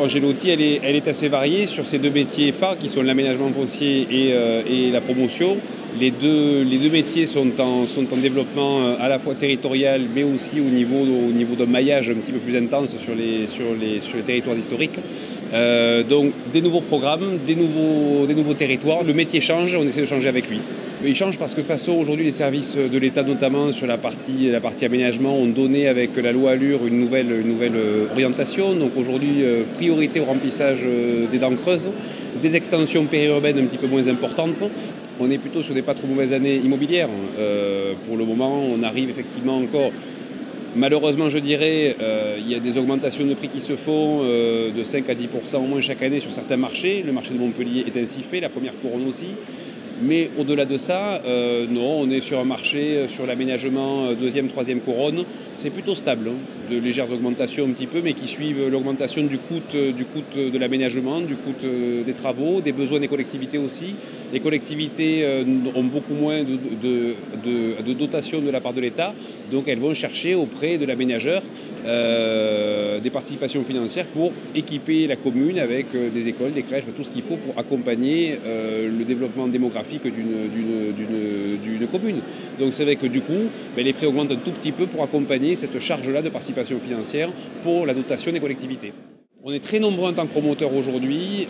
Angelotti, elle est assez variée sur ces deux métiers phares qui sont l'aménagement foncier et la promotion. Les deux métiers sont en développement à la fois territorial, mais aussi au niveau d'un maillage un petit peu plus intense sur les territoires historiques. Donc des nouveaux programmes, des nouveaux territoires. Le métier change, on essaie de changer avec lui. Il change parce que de toute façon, aujourd'hui, les services de l'État, notamment sur la partie aménagement, ont donné avec la loi Allure une nouvelle orientation. Donc aujourd'hui, priorité au remplissage des dents creuses, des extensions périurbaines un petit peu moins importantes. On est plutôt sur des pas trop mauvaises années immobilières. Pour le moment, on arrive effectivement encore... Malheureusement, je dirais, il y a des augmentations de prix qui se font de 5 à 10% au moins chaque année sur certains marchés. Le marché de Montpellier est ainsi fait, la première couronne aussi. Mais au-delà de ça, non, on est sur un marché, sur l'aménagement deuxième, troisième couronne. C'est plutôt stable, hein, de légères augmentations un petit peu, mais qui suivent l'augmentation du coût de l'aménagement, du coût des travaux, des besoins des collectivités aussi. Les collectivités ont beaucoup moins de dotation de la part de l'État, donc elles vont chercher auprès de l'aménageur des participations financières pour équiper la commune avec des écoles, des crèches, tout ce qu'il faut pour accompagner le développement démographique d'une commune. Donc c'est vrai que du coup, les prix augmentent un tout petit peu pour accompagner cette charge-là de participation financière pour la dotation des collectivités. On est très nombreux en tant que promoteurs aujourd'hui,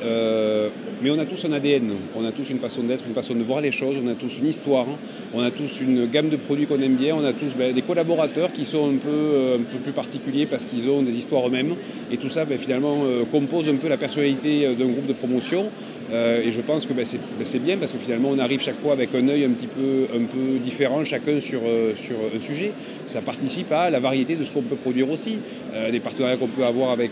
mais on a tous un ADN, on a tous une façon d'être, une façon de voir les choses, on a tous une histoire, on a tous une gamme de produits qu'on aime bien, on a tous des collaborateurs qui sont un peu plus particuliers parce qu'ils ont des histoires eux-mêmes. Et tout ça, finalement, compose un peu la personnalité d'un groupe de promotion. Et je pense que c'est bien parce que finalement, on arrive chaque fois avec un œil un peu différent, chacun sur un sujet. Ça participe à la variété de ce qu'on peut produire aussi. Des partenariats qu'on peut avoir avec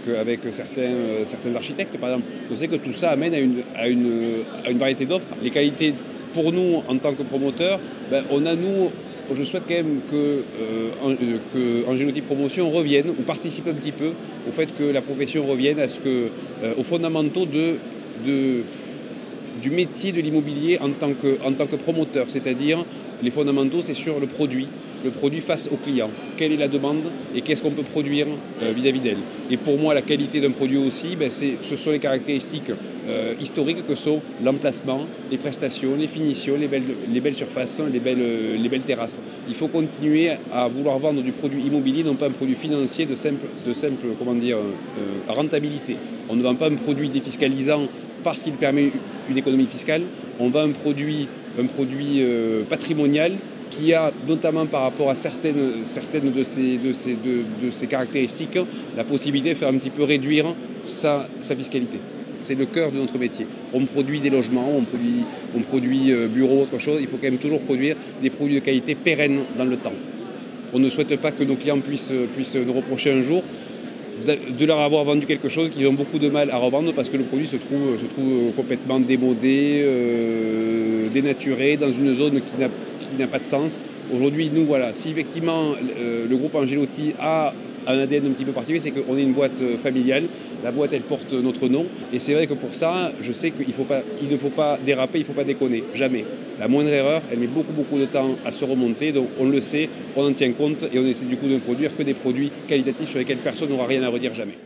certains architectes, par exemple. On sait que tout ça amène à une variété d'offres. Les qualités, pour nous, en tant que promoteurs, je souhaite quand même que Angelotti Promotion revienne ou participe un petit peu au fait que la profession revienne aux fondamentaux du métier de l'immobilier en tant que promoteur, c'est-à-dire les fondamentaux, c'est sur le produit face au client. Quelle est la demande et qu'est-ce qu'on peut produire vis-à-vis d'elle. Et pour moi, la qualité d'un produit aussi, ce sont les caractéristiques historiques que sont l'emplacement, les prestations, les finitions, les belles surfaces, les belles terrasses. Il faut continuer à vouloir vendre du produit immobilier, non pas un produit financier de simple rentabilité. On ne vend pas un produit défiscalisant parce qu'il permet une économie fiscale. On vend un produit patrimonial qui a, notamment par rapport à certaines de ces caractéristiques, la possibilité de faire un petit peu réduire sa fiscalité. C'est le cœur de notre métier. On produit des logements, on produit bureaux, autre chose. Il faut quand même toujours produire des produits de qualité pérennes dans le temps. On ne souhaite pas que nos clients puissent nous reprocher un jour de leur avoir vendu quelque chose qu'ils ont beaucoup de mal à revendre parce que le produit se trouve complètement démodé, dénaturé, dans une zone qui n'a pas de sens. Aujourd'hui, nous, voilà, si effectivement le groupe Angelotti a un ADN un petit peu particulier, c'est qu'on est une boîte familiale. La boîte, elle porte notre nom. Et c'est vrai que pour ça, je sais qu'il ne faut pas déraper, il ne faut pas déconner. Jamais. La moindre erreur, elle met beaucoup de temps à se remonter. Donc on le sait, on en tient compte et on essaie du coup de ne produire que des produits qualitatifs sur lesquels personne n'aura rien à redire jamais.